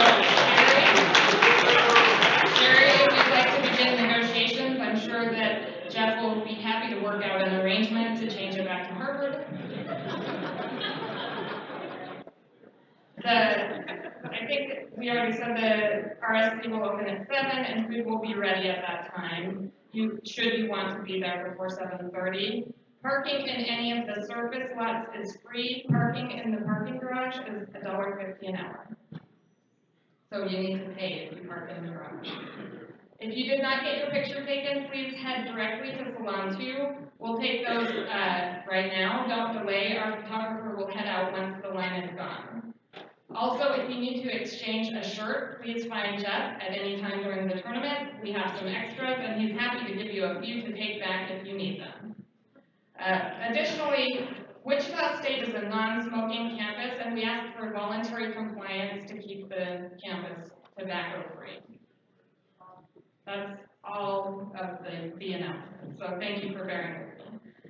Sherry, if you'd like to begin negotiations, I'm sure that Jeff will be happy to work out an arrangement to change it back to Harvard. I think we already said the RSC will open at 7 and food will be ready at that time. Should you want to be there before 7:30. Parking in any of the surface lots is free. Parking in the parking garage is $1.50 an hour. So you need to pay if you park in the garage. If you did not get your picture taken, please head directly to Salon 2. We'll take those right now. Don't delay. Our photographer will head out once the line is gone. Also, if you need to exchange a shirt, please find Jeff at any time during the tournament. We have some extras, and he's happy to give you a few to take back if you need them. Additionally, Wichita State is a non-smoking campus, and we ask for voluntary compliance to keep the campus tobacco-free. That's all of the announcements, so thank you for bearing with me.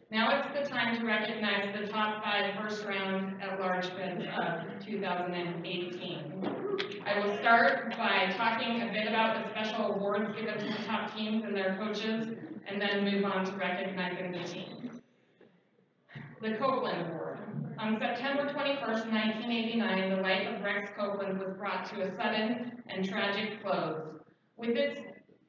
Now it's the time to recognize the top 5 first round at-large bids of 2018. I will start by talking a bit about the special awards given to the top teams and their coaches, and then move on to recognizing the team. The Copeland Award. On September 21st, 1989, the life of Rex Copeland was brought to a sudden and tragic close. With its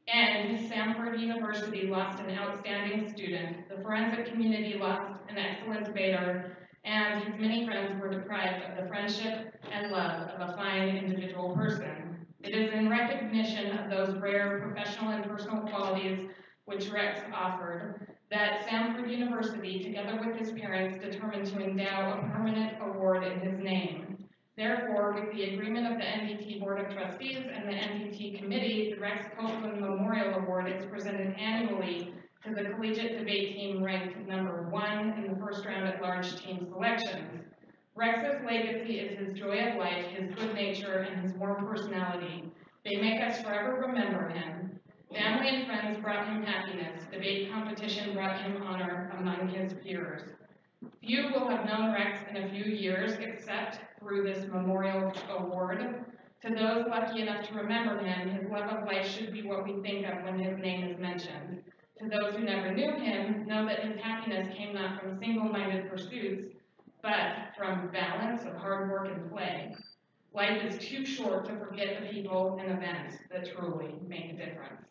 end, Samford University lost an outstanding student, the forensic community lost an excellent debater, and his many friends were deprived of the friendship and love of a fine individual person. It is in recognition of those rare professional and personal qualities which Rex offered that Samford University, together with his parents, determined to endow a permanent award in his name. Therefore, with the agreement of the NDT Board of Trustees and the NDT Committee, the Rex Copeland Memorial Award is presented annually to the collegiate debate team ranked number 1 in the first round at-large team selections. Rex's legacy is his joy of life, his good nature, and his warm personality. They make us forever remember him. Family and friends brought him happiness. Debate competition brought him honor among his peers. Few will have known Rex in a few years except through this memorial award. To those lucky enough to remember him, his love of life should be what we think of when his name is mentioned. To those who never knew him, know that his happiness came not from single-minded pursuits, but from balance of hard work and play. Life is too short to forget the people and events that truly make a difference.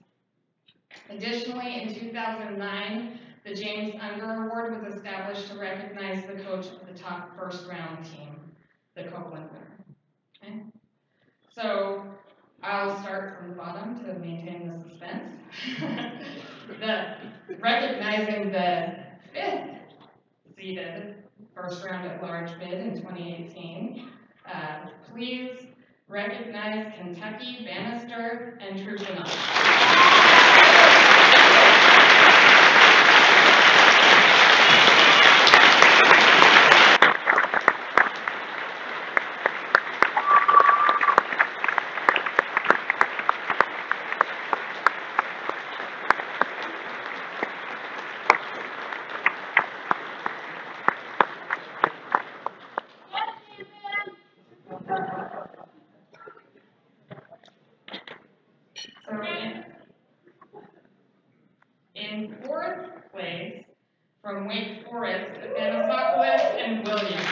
Additionally, in 2009, the James Unger Award was established to recognize the coach of the top first round team, the Copeland winner. Okay? So I'll start from the bottom to maintain the suspense. Recognizing the 5th seeded first round at large bid in 2018, please recognize Kentucky, Bannister, and Truchinoff. In 4th place, from Wake Forest, Anisopoulos and Williams.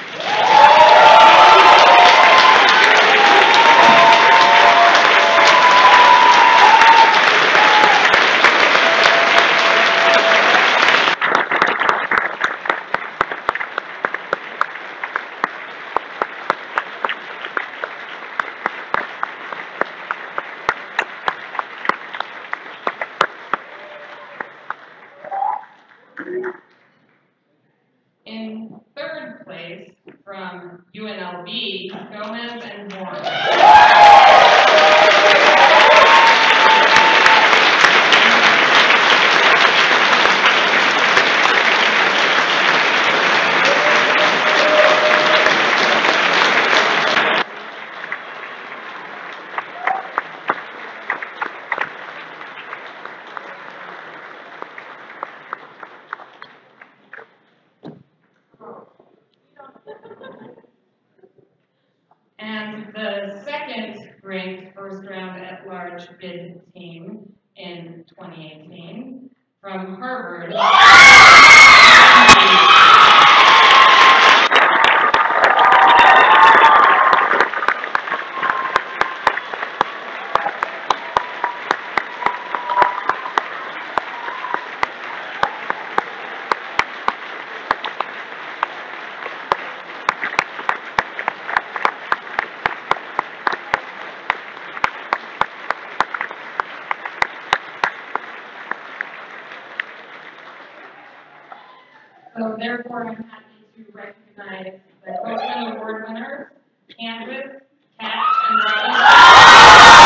In 3rd place, from UNLV, Gomez and Moore. And the 2nd ranked first round at large bid team in 2018 from Harvard. So therefore, I'm happy to recognize the Coachman Award winners, Kansas, Kat, and Robin.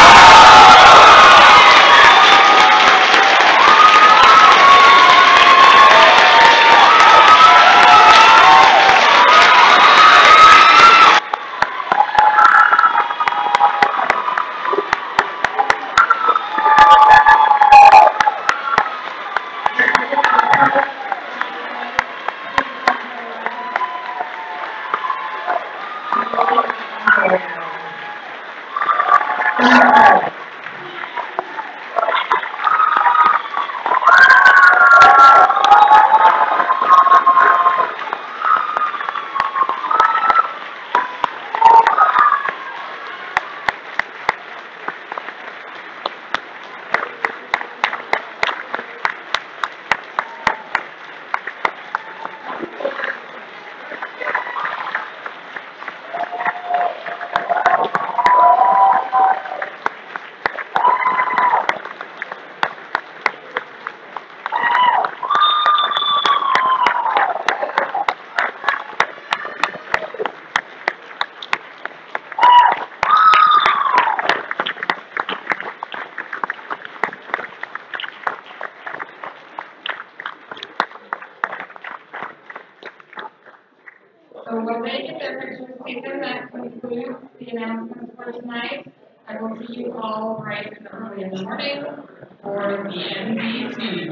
So when they get their pictures taken, that concludes the announcements for tonight. I will see you all bright and early in the morning for the NBT.